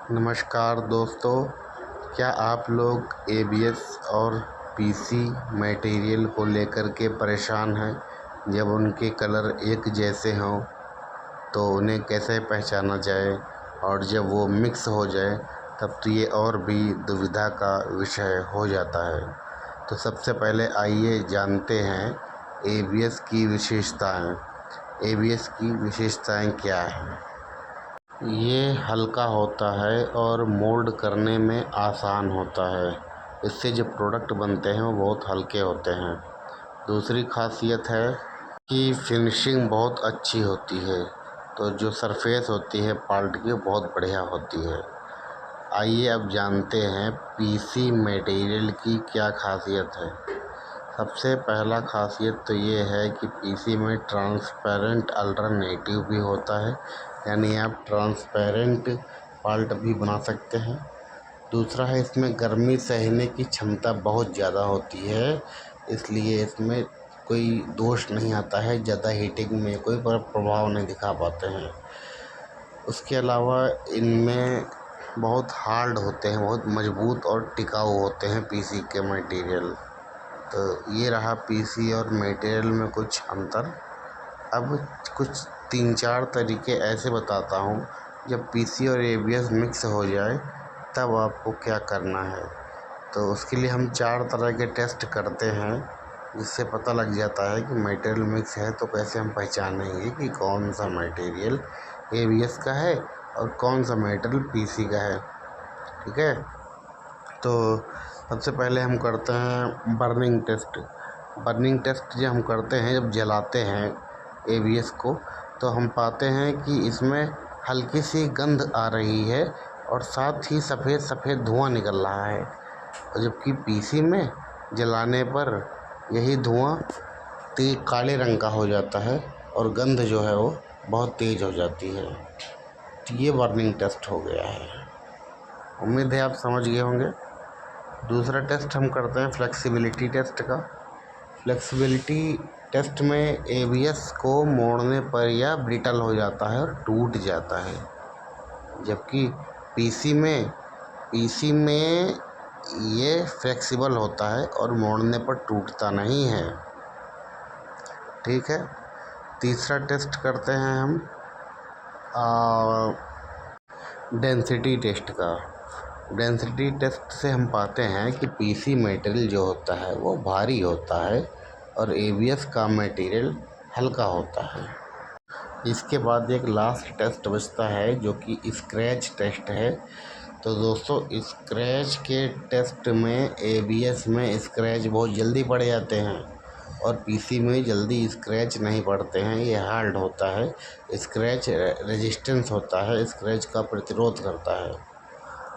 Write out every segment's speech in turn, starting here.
नमस्कार दोस्तों, क्या आप लोग एबीएस और पीसी मटेरियल को लेकर के परेशान हैं। जब उनके कलर एक जैसे हों तो उन्हें कैसे पहचाना जाए, और जब वो मिक्स हो जाए तब तो ये और भी दुविधा का विषय हो जाता है। तो सबसे पहले आइए जानते हैं एबीएस की विशेषताएं। एबीएस की विशेषताएं क्या हैं? ये हल्का होता है और मोल्ड करने में आसान होता है। इससे जो प्रोडक्ट बनते हैं वो बहुत हल्के होते हैं। दूसरी खासियत है कि फिनिशिंग बहुत अच्छी होती है। तो जो सरफेस होती है पार्ट की बहुत बढ़िया होती है। आइए अब जानते हैं पीसी मटेरियल की क्या खासियत है। सबसे पहला खासियत तो ये है कि पीसी में ट्रांसपेरेंट अल्टरनेटिव भी होता है, यानी आप ट्रांसपेरेंट पार्ट भी बना सकते हैं। दूसरा है, इसमें गर्मी सहने की क्षमता बहुत ज़्यादा होती है, इसलिए इसमें कोई दोष नहीं आता है। ज़्यादा हीटिंग में कोई प्रभाव नहीं दिखा पाते हैं। उसके अलावा इनमें बहुत हार्ड होते हैं, बहुत मजबूत और टिकाऊ होते हैं पीसी के मटेरियल। तो ये रहा पीसी और मटेरियल में कुछ अंतर। अब कुछ 3-4 तरीके ऐसे बताता हूँ, जब पीसी और एबीएस मिक्स हो जाए तब आपको क्या करना है। तो उसके लिए हम 4 तरह के टेस्ट करते हैं, जिससे पता लग जाता है कि मटेरियल मिक्स है। तो कैसे हम पहचानेंगे कि कौन सा मटेरियल एबीएस का है और कौन सा मटेरियल पीसी का है। ठीक है, तो सबसे पहले हम करते हैं बर्निंग टेस्ट। बर्निंग टेस्ट जब हम करते हैं, जब जलाते हैं एबीएस को, तो हम पाते हैं कि इसमें हल्की सी गंध आ रही है और साथ ही सफ़ेद सफ़ेद धुआं निकल रहा है। और जबकि पीसी में जलाने पर यही धुआं काले रंग का हो जाता है और गंध जो है वो बहुत तेज़ हो जाती है। तो ये बर्निंग टेस्ट हो गया है। उम्मीद है आप समझ गए होंगे। दूसरा टेस्ट हम करते हैं फ्लेक्सिबिलिटी टेस्ट का। फ्लेक्सिबिलिटी टेस्ट में एबीएस को मोड़ने पर यह ब्रिटल हो जाता है और टूट जाता है, जबकि पीसी में ये फ्लेक्सिबल होता है और मोड़ने पर टूटता नहीं है। ठीक है, तीसरा टेस्ट करते हैं हम डेंसिटी टेस्ट का। डेंसिटी टेस्ट से हम पाते हैं कि पीसी मटेरियल जो होता है वो भारी होता है और एबीएस का मटेरियल हल्का होता है। इसके बाद एक लास्ट टेस्ट बचता है जो कि स्क्रैच टेस्ट है। तो दोस्तों, स्क्रैच के टेस्ट में एबीएस में स्क्रैच बहुत जल्दी पड़ जाते हैं और पीसी में जल्दी स्क्रैच नहीं पड़ते हैं। ये हार्ड होता है, स्क्रैच रेजिस्टेंस होता है, स्क्रैच का प्रतिरोध करता है।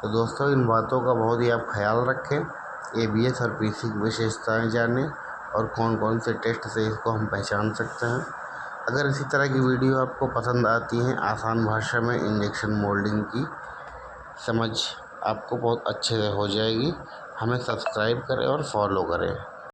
तो दोस्तों, इन बातों का बहुत ही आप ख्याल रखें। एबीएस और पीसी की विशेषताएं जानें और कौन कौन से टेस्ट से इसको हम पहचान सकते हैं। अगर इसी तरह की वीडियो आपको पसंद आती हैं, आसान भाषा में इंजेक्शन मोल्डिंग की समझ आपको बहुत अच्छे से हो जाएगी। हमें सब्सक्राइब करें और फॉलो करें।